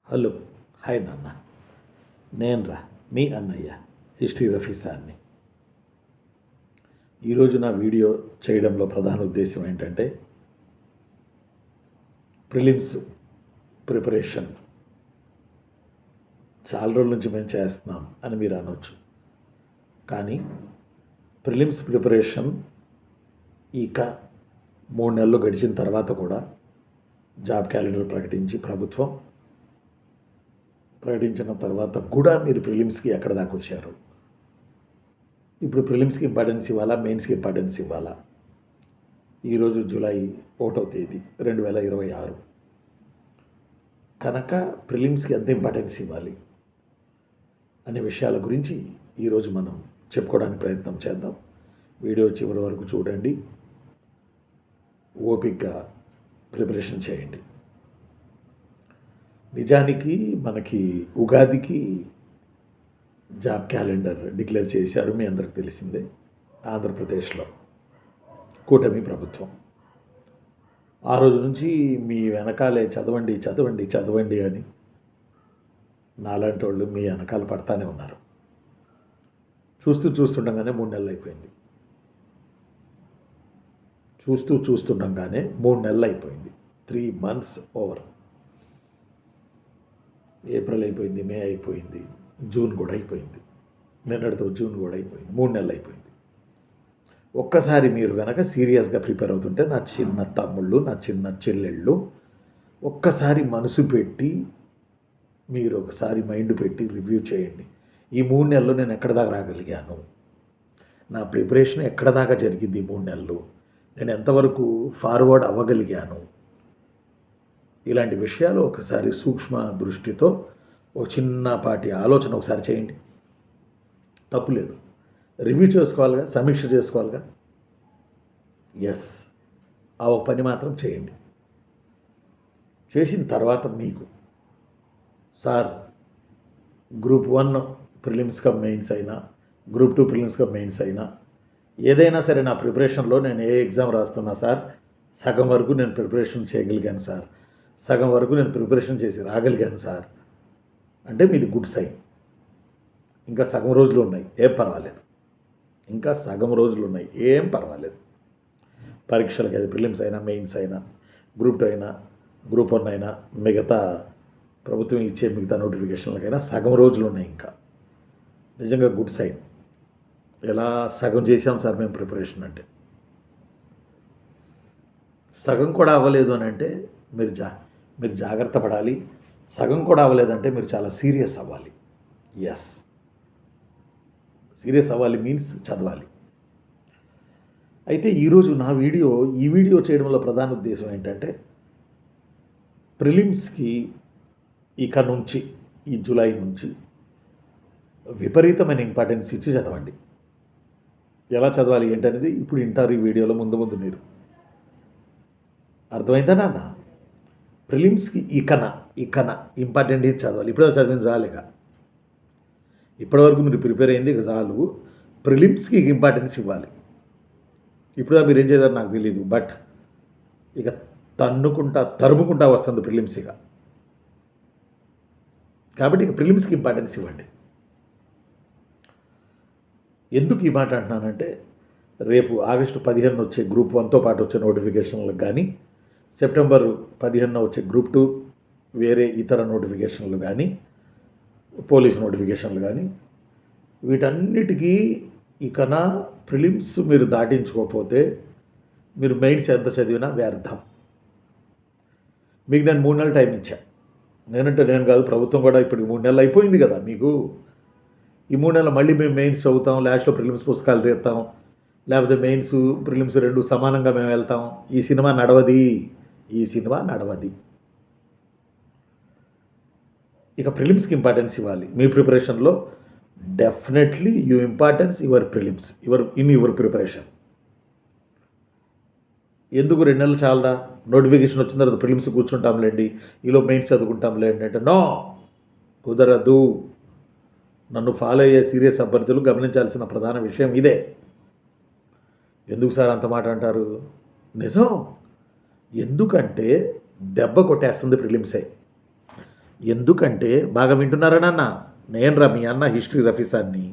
Hello, hi నాన్న. నేనురా మీ అన్నయ్య హిస్టరీ రఫీ సార్ని. ఈరోజు నా వీడియో చేయడంలో ప్రధాన ఉద్దేశం ఏంటంటే ప్రిలిమ్స్ ప్రిపరేషన్ చాలా రోజుల నుంచి మేము చేస్తున్నాం అని మీరు అనవచ్చు. కానీ ప్రిలిమ్స్ ప్రిపరేషన్ ఇక 3 నెలలు గడిచిన తర్వాత కూడా జాబ్ క్యాలెండర్ ప్రకటించిన తర్వాత కూడా మీరు ప్రిలిమ్స్కి ఎక్కడ దాకా వచ్చారు? ఇప్పుడు ప్రిలిమ్స్కి ఇంపార్టెన్స్ ఇవ్వాలా, మెయిన్స్కి ఇంపార్టెన్స్ ఇవ్వాలా? ఈరోజు జూలై 1వ తేదీ 2026 కనుక ప్రిలిమ్స్కి ఎంత ఇంపార్టెన్స్ ఇవ్వాలి అనే విషయాల గురించి ఈరోజు మనం చెప్పుకోవడానికి ప్రయత్నం చేద్దాం. వీడియో చివరి వరకు చూడండి, ఓపికగా ప్రిపరేషన్ చేయండి. నిజానికి మనకి ఉగాదికి జాబ్ క్యాలెండర్ డిక్లేర్ చేశారు, మీ అందరికి తెలిసిందే. ఆంధ్రప్రదేశ్లో కూటమి ప్రభుత్వం ఆ రోజు నుంచి మీ వెనకాలే చదవండి చదవండి చదవండి అని నాలాంటి వాళ్ళు మీ వెనకాల పడతానే ఉన్నారు. చూస్తుండగానే 3 నెలలు అయిపోయింది. చూస్తుండగానే 3 నెలలు అయిపోయింది. 3 months ఓవర్. ఏప్రిల్ అయిపోయింది, మే అయిపోయింది, జూన్ కూడా అయిపోయింది, నిన్నటితో జూన్ కూడా అయిపోయింది. 3 నెలలు అయిపోయింది. ఒక్కసారి మీరు కనుక సీరియస్గా ప్రిపేర్ అవుతుంటే, నా చిన్న తమ్ముళ్ళు, నా చిన్న చెల్లెళ్ళు, ఒక్కసారి మనసు పెట్టి మీరు ఒకసారి మైండ్ పెట్టి రివ్యూ చేయండి. ఈ 3 నెలలు నేను ఎక్కడ దాకా రాగలిగాను, నా ప్రిపరేషన్ ఎక్కడ దాకా జరిగింది, 3 నెలలు నేను ఎంతవరకు ఫార్వర్డ్ అవ్వగలిగాను, ఇలాంటి విషయాలు ఒకసారి సూక్ష్మ దృష్టితో ఒక చిన్నపాటి ఆలోచన ఒకసారి చేయండి. తప్పులేదు, రివ్యూ చేసుకోవాలిగా, సమీక్ష చేసుకోవాలిగా. ఎస్, ఆ ఒక పని మాత్రం చేయండి. చేసిన తర్వాత మీకు sir group 1 prelims come mains అయినా, గ్రూప్ 2 ప్రిలిమ్స్ కమ్ మెయిన్స్ అయినా, ఏదైనా సరే నా ప్రిపరేషన్లో నేను ఏ ఎగ్జామ్ రాస్తున్నా సార్, సగం వరకు నేను ప్రిపరేషన్ చేయగలిగాను సార్, సగం వరకు నేను ప్రిపరేషన్ చేసి రాగలిగాను సార్ అంటే మీది గుడ్ సైన్. ఇంకా సగం రోజులు ఉన్నాయి, ఏం పర్వాలేదు. ఇంకా సగం రోజులు ఉన్నాయి, ఏం పర్వాలేదు. పరీక్షలకి అది ప్రిలిమ్స్ అయినా, మెయిన్స్ అయినా, గ్రూప్ 2 అయినా, గ్రూప్ 1 అయినా, మిగతా ప్రభుత్వం ఇచ్చే మిగతా నోటిఫికేషన్లకైనా సగం రోజులు ఉన్నాయి. ఇంకా నిజంగా గుడ్ సైన్. ఎలా సగం చేసాం సార్ మేము ప్రిపరేషన్ అంటే, సగం కూడా అవ్వలేదు అని అంటే మీరు జాగ్రత్త పడాలి. సగం కూడా అవ్వలేదంటే మీరు చాలా సీరియస్ అవ్వాలి. ఎస్, సీరియస్ అవ్వాలి మీన్స్ చదవాలి. అయితే ఈరోజు ఈ వీడియో చేయడంలో ప్రధాన ఉద్దేశం ఏంటంటే, ప్రిలిమ్స్కి ఇక నుంచి ఈ జూలై నుంచి విపరీతమైన ఇంపార్టెన్స్ ఇచ్చి చదవండి. ఎలా చదవాలి ఏంటనేది ఇప్పుడు వింటారు ఈ వీడియోలో. ముందు మీరు అర్థమైందా నాన్న? ప్రిలిమ్స్కి ఇకన ఇంపార్టెంట్ ఇది చదవాలి. ఇప్పుడు చదివిన చాలుగా, ఇప్పటివరకు మీరు ప్రిపేర్ అయింది ఇక చాలు. ప్రిలిమ్స్కి ఇంపార్టెన్స్ ఇవ్వాలి. ఇప్పుడు మీరు ఏం చేద్దారు నాకు తెలియదు, బట్ ఇక తరుముకుంటా వస్తుంది ప్రిలిమ్స్ ఇక. కాబట్టి ఇక ప్రిలిమ్స్కి ఇంపార్టెన్స్ ఇవ్వండి. ఎందుకు ఈ మాట అంటున్నానంటే, రేపు ఆగస్టు 15 వచ్చే గ్రూప్ 1తో పాటు వచ్చే నోటిఫికేషన్లకు కానీ, సెప్టెంబర్ 15 వచ్చే గ్రూప్ 2 వేరే ఇతర నోటిఫికేషన్లు కానీ, పోలీస్ నోటిఫికేషన్లు కానీ, వీటన్నిటికీ ఇకన ప్రిలిమ్స్ మీరు దాటించుకోకపోతే మీరు మెయిన్స్ ఎంత చదివినా వ్యర్థం. మీకు నేను 3 నెలలు టైం ఇచ్చా. నేను కాదు, ప్రభుత్వం కూడా ఇప్పటికి 3 నెలలు అయిపోయింది కదా మీకు. ఈ 3 నెలలు మళ్ళీ మేము మెయిన్స్ చదువుతాం, లాస్ట్లో ప్రిలిమ్స్ పుస్తకాలు తీస్తాం, లేకపోతే మెయిన్స్ ప్రిలిమ్స్ 2 సమానంగా మేము వెళ్తాం. ఈ సినిమా నడవది. ఇక ప్రిలిమ్స్కి ఇంపార్టెన్స్ ఇవ్వాలి. మీ ప్రిపరేషన్లో definitely importance your prelims, your preparation. ఎందుకు 2 నెలలు చాలదా? నోటిఫికేషన్ వచ్చిన తర్వాత ప్రిలిమ్స్ కూర్చుంటాంలేండి, ఈలో మెయిన్స్ చదువుకుంటాంలేండి అంటే నో, కుదరదు. నన్ను ఫాలో అయ్యే సీరియస్ అభ్యర్థులు గమనించాల్సిన ప్రధాన విషయం ఇదే. ఎందుకు సార్ అంత మాట అంటారు? నిజం. ఎందుకంటే దెబ్బ కొట్టేస్తుంది ప్రిలిమ్సే. ఎందుకంటే బాగా వింటున్నారా నాన్న, నేను రా మీ అన్న హిస్టరీ రఫీసాన్ని,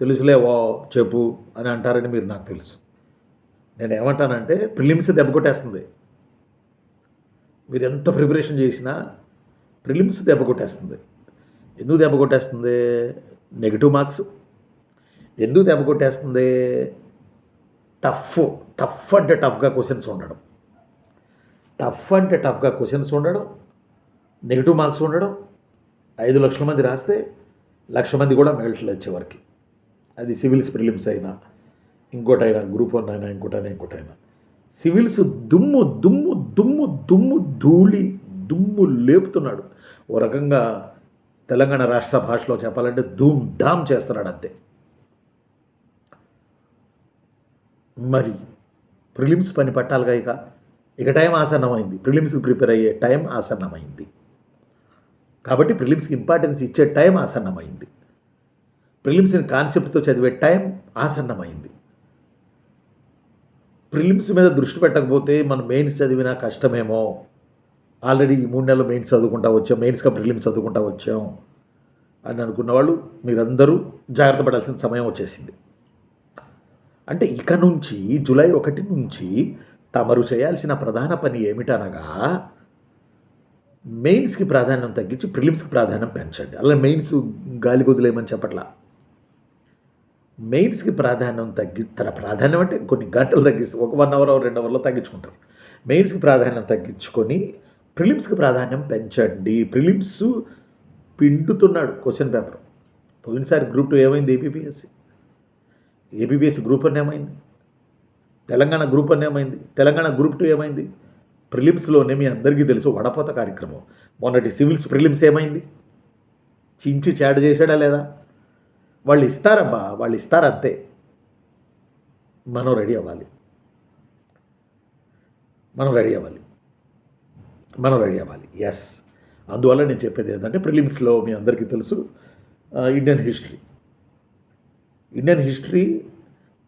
తెలుసులే ఓ చెప్పు అని అంటారని మీరు నాకు తెలుసు. నేను ఏమంటానంటే ప్రిలిమ్స్ దెబ్బ కొట్టేస్తుంది. మీరు ఎంత ప్రిపరేషన్ చేసినా ప్రిలిమ్స్ దెబ్బ కొట్టేస్తుంది. ఎందుకు దెబ్బ కొట్టేస్తుంది? Negative marks. ఎందుకు దెబ్బ కొట్టేస్తుంది? టఫ్ అంటే టఫ్గా క్వశ్చన్స్ ఉండడం, నెగిటివ్ మార్క్స్ ఉండడం. 5 లక్షల మంది రాస్తే 1,00,000 మంది కూడా మిగలట్లేదు చివరికి. అది సివిల్స్ ప్రిలిమ్స్ అయినా, ఇంకోటైనా, గ్రూప్ 1 అయినా, ఇంకోటైనా. సివిల్స్ దుమ్ము లేపుతున్నాడు. ఓ రకంగా తెలంగాణ రాష్ట్ర భాషలో చెప్పాలంటే ధూమ్ ధామ్ చేస్తున్నాడు అంతే. మరి ప్రిలిమ్స్ పని పట్టాలిగా. ఇక టైం ఆసన్నమైంది. ప్రిలిమ్స్కి ప్రిపేర్ అయ్యే టైం ఆసన్నమైంది. కాబట్టి ప్రిలిమ్స్కి ఇంపార్టెన్స్ ఇచ్చే టైం ఆసన్నమైంది. ప్రిలిమ్స్ని కాన్సెప్ట్తో చదివే టైం ఆసన్నమైంది. ప్రిలిమ్స్ మీద దృష్టి పెట్టకపోతే మనం మెయిన్స్ చదివినా కష్టమేమో. ఆల్రెడీ ఈ 3 నెలలు మెయిన్స్ చదువుకుంటా వచ్చాం, మెయిన్స్గా ప్రిలిమ్స్ చదువుకుంటా వచ్చాం అని అనుకున్న వాళ్ళు మీరందరూ జాగ్రత్త పడాల్సిన సమయం వచ్చేసింది. అంటే ఇక నుంచి జూలై 1 నుంచి తమరు చేయాల్సిన ప్రధాన పని ఏమిటనగా మెయిన్స్కి ప్రాధాన్యం తగ్గించి ప్రిలిమ్స్కి ప్రాధాన్యం పెంచండి. అలా మెయిన్స్ గాలి వదిలేయమని చెప్పట్లా. మెయిన్స్కి ప్రాధాన్యం ప్రాధాన్యం అంటే కొన్ని గంటలు తగ్గిస్తే, ఒక 1 అవర్ 2 అవర్లో తగ్గించుకుంటారు. మెయిన్స్కి ప్రాధాన్యం తగ్గించుకొని ప్రిలిమ్స్కి ప్రాధాన్యం పెంచండి. ప్రిలిమ్స్ పిండుతున్నాడు క్వశ్చన్ పేపర్. పోయినసారి గ్రూప్ 2 ఏమైంది? ఏపీపీఎస్సీ గ్రూప్ 1 ఏమైంది? తెలంగాణ గ్రూప్ 1 ఏమైంది? తెలంగాణ గ్రూప్ 2 ఏమైంది? ప్రిలిమ్స్లోనే మీ అందరికీ తెలుసు వడపోత కార్యక్రమం. మొన్నటి సివిల్స్ ప్రిలిమ్స్ ఏమైంది? చించి చాటు చేశాడా లేదా? వాళ్ళు ఇస్తారబ్బా, వాళ్ళు ఇస్తారంతే. మనం రెడీ అవ్వాలి. ఎస్. అందువల్ల నేను చెప్పేది ఏంటంటే ప్రిలిమ్స్లో మీ అందరికీ తెలుసు ఇండియన్ హిస్టరీ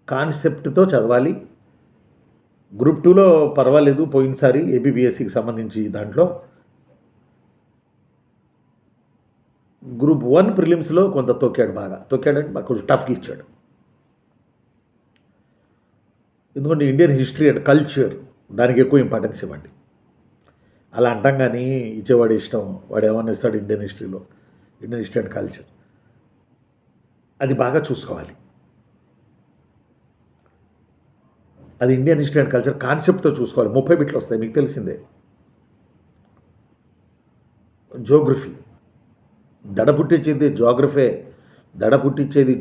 కాన్సెప్ట్తో చదవాలి. గ్రూప్ 2లో పర్వాలేదు. పోయినసారి ఏపీపీఎస్సీకి సంబంధించి దాంట్లో గ్రూప్ 1 ప్రిలిమ్స్లో కొంత తొక్కాడంటే మాకు కొంచెం టఫ్గా ఇచ్చాడు. ఎందుకంటే ఇండియన్ హిస్టరీ అండ్ కల్చర్ దానికి ఎక్కువ ఇంపార్టెన్స్ ఇవ్వండి. అలా అంటాం కానీ ఇచ్చేవాడు ఇష్టం, వాడు ఏమన్నా ఇస్తాడు. ఇండియన్ హిస్టరీ అండ్ కల్చర్ అది బాగా చూసుకోవాలి. అది ఇండియన్ హిస్టరీ అండ్ కల్చర్ కాన్సెప్ట్తో చూసుకోవాలి. 30 బిట్లు వస్తాయి, మీకు తెలిసిందే. జోగ్రఫీ దడ పుట్టించేది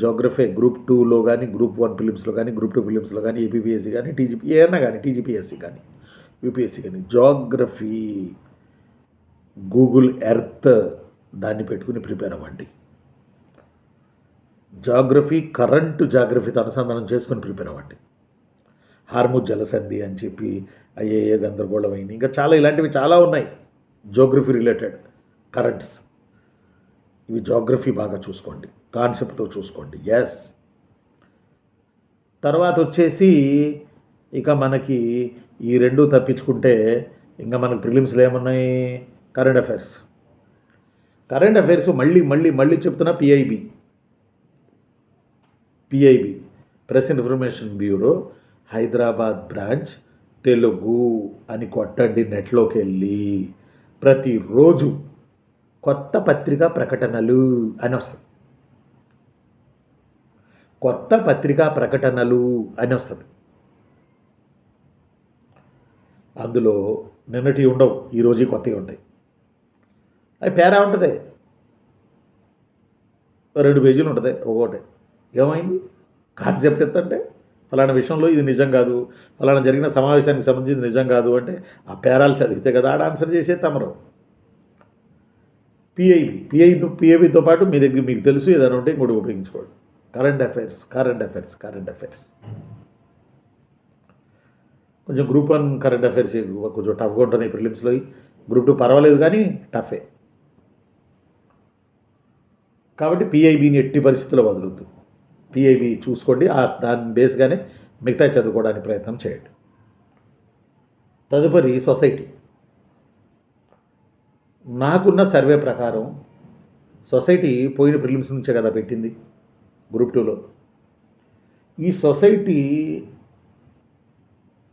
జోగ్రఫే. గ్రూప్ 2లో కానీ, గ్రూప్ 1 ప్రిలిమ్స్లో కానీ, గ్రూప్ 2 ప్రిలిమ్స్లో కానీ, ఏపీపీఎస్సీ కానీ, టీజీపీఎస్సీ కానీ, యూపీఎస్సీ కానీ, జోగ్రఫీ గూగుల్ ఎర్త్ దాన్ని పెట్టుకుని ప్రిపేర్ అవ్వండి. జాగ్రఫీతో అనుసంధానం చేసుకుని ప్రిపేర్ అవ్వండి. హార్ముజ్ జలసంధి అని చెప్పి అయ్యే గందరగోళమైంది. ఇంకా ఇలాంటివి చాలా ఉన్నాయి జోగ్రఫీ రిలేటెడ్ కరెంట్స్. ఇవి జోగ్రఫీ బాగా చూసుకోండి, కాన్సెప్ట్తో చూసుకోండి. ఎస్. తర్వాత వచ్చేసి ఇక మనకి ఈ 2 తప్పించుకుంటే ఇంకా మనకు ప్రిలిమ్స్లో ఏమున్నాయి? కరెంట్ అఫైర్స్ మళ్ళీ చెప్తున్నా. PIB press information bureau Hyderabad branch Telugu అని కొట్టండి. నెట్లోకి వెళ్ళి ప్రతిరోజు కొత్త పత్రికా ప్రకటనలు అని వస్తుంది. అందులో నిన్నటి ఉండవు, ఈరోజు కొత్తవి ఉంటాయి. అవి పేరా ఉంటుంది, 2 పేజీలు ఉంటుంది ఒక్కొక్కటి. ఏమైంది? కాన్సెప్ట్ ఎత్తంటే ఫలానా విషయంలో ఇది నిజం కాదు, ఫలానా జరిగిన సమావేశానికి సంబంధించి నిజం కాదు అంటే ఆ పేరాలు చదివితే కదా ఆడ ఆన్సర్ చేసే తమరు. పిఐబితో పాటు మీ దగ్గర మీకు తెలుసు ఏదైనా ఉంటే ఇంకోటి ఉపయోగించుకోండి. కరెంట్ అఫైర్స్ కొంచెం గ్రూప్ 1 కరెంట్ అఫైర్స్ కొంచెం టఫ్గా ఉంటున్నాయి ప్రిలిమ్స్లో. గ్రూప్ 2 పర్వాలేదు కానీ టఫే. కాబట్టి పిఐబిని ఎట్టి పరిస్థితుల్లో వదలొద్దు. పిఐబి చూసుకోండి. దాని బేస్గానే మిగతా చదువుకోవడానికి ప్రయత్నం చేయండి. తదుపరి సొసైటీ. నాకున్న సర్వే ప్రకారం సొసైటీ పోయిన ప్రిలిమ్స్ నుంచే కదా పెట్టింది గ్రూప్ 2లో. ఈ సొసైటీ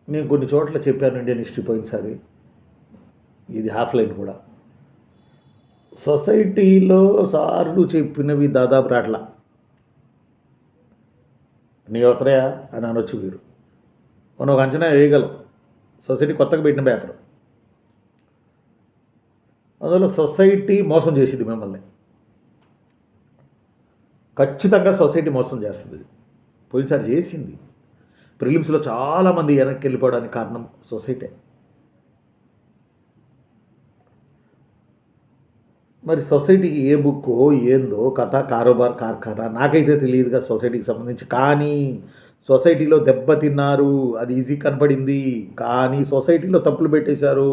నేను కొన్ని చోట్ల చెప్పాను ఇండియన్ హిస్టరీ పోయినసారి, ఇది ఆఫ్లైన్ కూడా. సొసైటీలో సార్లు చెప్పినవి దాదాపు రాట్లా. నీ ఒక్కరయా అని అనొచ్చు మీరు, మనం ఒక అంచనా వేయగలం. సొసైటీ కొత్తగా పెట్టిన పేపర్, అందులో సొసైటీ మోసం చేసింది మిమ్మల్ని. ఖచ్చితంగా సొసైటీ మోసం చేస్తుంది. పోయినసారి చేసింది. ప్రిలిమ్స్లో చాలామంది వెనక్కి వెళ్ళిపోవడానికి కారణం సొసైటీ. మరి సొసైటీకి ఏ బుక్కో ఏందో కథ కారోబార్ కార్ఖానా నాకైతే తెలియదుగా సొసైటీకి సంబంధించి. కానీ సొసైటీలో దెబ్బతిన్నారు, అది ఈజీ కనపడింది. కానీ సొసైటీలో తప్పులు పెట్టేశారు.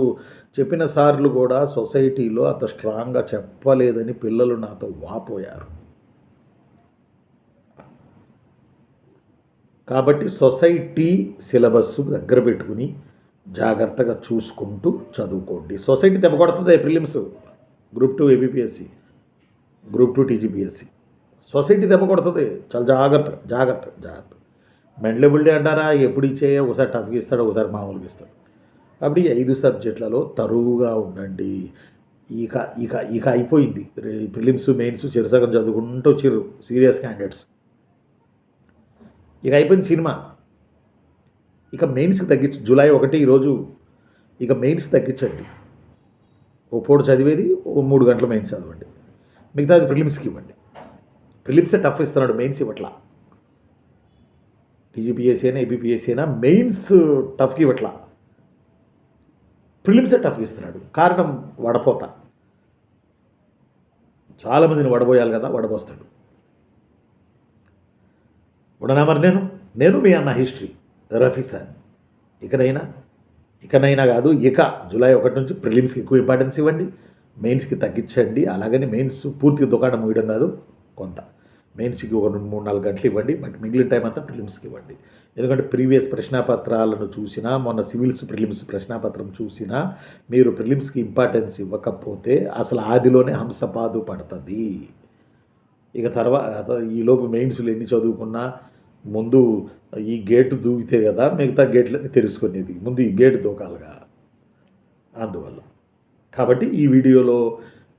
చెప్పిన సార్లు కూడా సొసైటీలో అంత స్ట్రాంగ్గా చెప్పలేదని పిల్లలు నాతో వాపోయారు. కాబట్టి సొసైటీ సిలబస్ దగ్గర పెట్టుకుని జాగ్రత్తగా చూసుకుంటూ చదువుకోండి. సొసైటీ దెబ్బ కొడుతుంది prelims, group 2 ABPSC, group 2 TGPSC. Society దెబ్బ కొడుతుంది. చాలా జాగ్రత్తగా జాగ్రత్త జాగ్రత్త. మెంటలబుల్ డే అంటారా, ఎప్పుడు ఇచ్చేయో ఒకసారి టఫ్గా ఇస్తాడు, ఒకసారి మామూలుగా ఇస్తాడు. కాబట్టి 5 సబ్జెక్టులలో తరువుగా ఉండండి. ఇక ఇక ఇక అయిపోయింది ప్రిలిమ్స్ మెయిన్స్. చిరసగం చదువుకుంటూ వచ్చిర్రు సీరియస్ క్యాండిడేట్స్. ఇక అయిపోయింది సినిమా. ఇక మెయిన్స్కి తగ్గించి జూలై 1 ఈరోజు. ఇక మెయిన్స్ తగ్గించండి. ఓ పూట చదివేది ఓ 3 గంటల మెయిన్స్ చదవండి, మిగతాది ప్రిలిమ్స్కి ఇవ్వండి. ప్రిలిమ్సే టఫ్ ఇస్తున్నాడు, మెయిన్స్ ఇవ్వట్లా. టీజీపీఎస్సీ అయినా ఏబిపిఎస్సీ అయినా మెయిన్స్ టఫ్కి ఇవ్వట్లా, ప్రిలిమ్సే టఫ్కి ఇస్తున్నాడు. కారణం వడపోత. చాలామందిని వడబోయాలి కదా, వడబోస్తాడు. ఉండనా మరి నేను మీ అన్న హిస్టరీ రఫీ సార్. ఇకనైనా కాదు, ఇక జూలై 1 నుంచి ప్రిలిమ్స్కి ఎక్కువ ఇంపార్టెన్స్ ఇవ్వండి, మెయిన్స్కి తగ్గించండి. అలాగని మెయిన్స్ పూర్తిగా దుకాణం మూయడం కాదు, కొంత మెయిన్స్కి ఒక 3-4 గంటలు ఇవ్వండి, బట్ మిగిలిన టైం అంతా ప్రిలిమ్స్కి ఇవ్వండి. ఎందుకంటే ప్రీవియస్ ప్రశ్నాపత్రాలను చూసినా, మొన్న సివిల్స్ ప్రిలిమ్స్ ప్రశ్నాపత్రం చూసినా, మీరు ప్రిలిమ్స్కి ఇంపార్టెన్స్ ఇవ్వకపోతే అసలు ఆదిలోనే హంసపాదు పడుతుంది. ఇక తర్వాత ఈలోపు మెయిన్స్లు ఎన్ని చదువుకున్నా ముందు ఈ గేటు దూకితే కదా మిగతా గేట్లన్నీ తెలుసుకునేది. ముందు ఈ గేటు దూకాలిగా, అందువల్ల. కాబట్టి ఈ వీడియోలో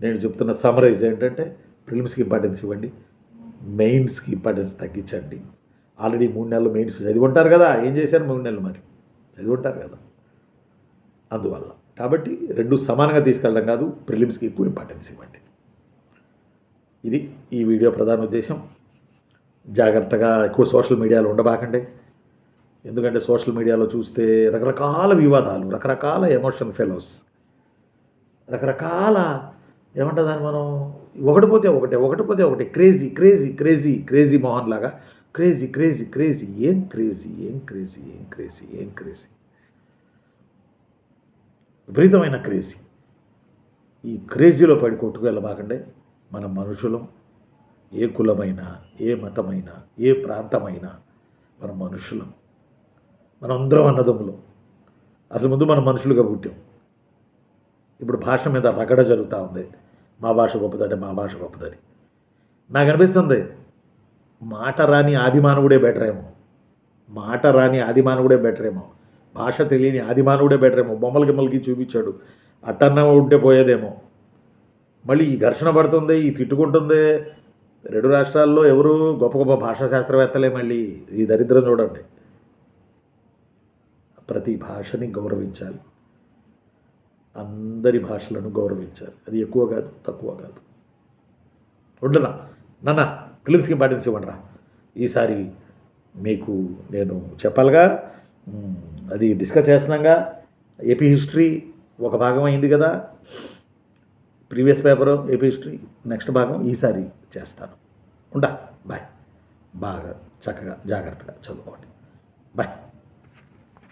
నేను చెప్తున్న సమరైజ్ ఏంటంటే, ప్రిలిమ్స్కి ఇంపార్టెన్స్ ఇవ్వండి, మెయిన్స్కి ఇంపార్టెన్స్ తగ్గించండి. ఆల్రెడీ 3 నెలలు మెయిన్స్ చదివి ఉంటారు కదా, ఏం చేశారు 3 నెలలు, మరి చదివి ఉంటారు కదా, అందువల్ల. కాబట్టి 2 సమానంగా తీసుకెళ్ళడం కాదు, ప్రిలిమ్స్కి ఎక్కువ ఇంపార్టెన్స్ ఇవ్వండి. ఇది ఈ వీడియో ప్రధాన ఉద్దేశం. జాగ్రత్తగా ఎక్కువ సోషల్ మీడియాలో ఉండబాకండి. ఎందుకంటే సోషల్ మీడియాలో చూస్తే రకరకాల వివాదాలు, రకరకాల ఎమోషన్ ఫెలోస్, రకరకాల ఏమంటుందని మనం ఒకటిపోతే ఒకటి crazy crazy crazy crazy Mohan లాగా క్రేజీ క్రేజీ క్రేజీ ఏం క్రేజీ ఏం క్రేజీ ఏం క్రేజీ ఏం క్రేజీ, విపరీతమైన క్రేజీ. ఈ క్రేజీలో పడి కొట్టుకు వెళ్ళబాకండి. మన మనుషులం, ఏ కులమైనా, ఏ మతమైనా, ఏ ప్రాంతమైనా మన మనుషులం. మనందరం అన్నదమ్ములం. అసలు ముందు మనం మనుషులుగా పుట్టాం. ఇప్పుడు భాష మీద రగడ జరుగుతూ ఉంది. మా భాష గొప్పదంటే మా భాష గొప్పదని నాకు అనిపిస్తుంది. మాట రాని ఆదిమానవుడే బెటర్ ఏమో, భాష తెలియని ఆదిమానవుడే బెటర్ ఏమో. బొమ్మలకి చూపించాడు, అట్టన్నా ఉంటే పోయేదేమో. మళ్ళీ ఈ ఘర్షణ పడుతుంది, ఈ తిట్టుకుంటుంది. 2 రాష్ట్రాల్లో ఎవరు గొప్ప గొప్ప భాషా శాస్త్రవేత్తలే. మళ్ళీ ఈ దరిద్రం చూడండి. ప్రతి భాషని గౌరవించాలి, అందరి భాషలను గౌరవించాలి. అది ఎక్కువ కాదు, తక్కువ కాదు. ఉండనా నాన్న, ప్రిలిమ్స్కి ఇంపార్టెన్స్ ఇవ్వండిరా. ఈసారి మీకు నేను చెప్పాలిగా, అది డిస్కస్ చేస్తున్నాగా. ఏపీ హిస్టరీ ఒక భాగం అయింది కదా, previous paper AP history next భాగం ఈసారి చేస్తాను. బాయ్. బాగా చక్కగా జాగ్రత్తగా చదువుకోండి. బాయ్.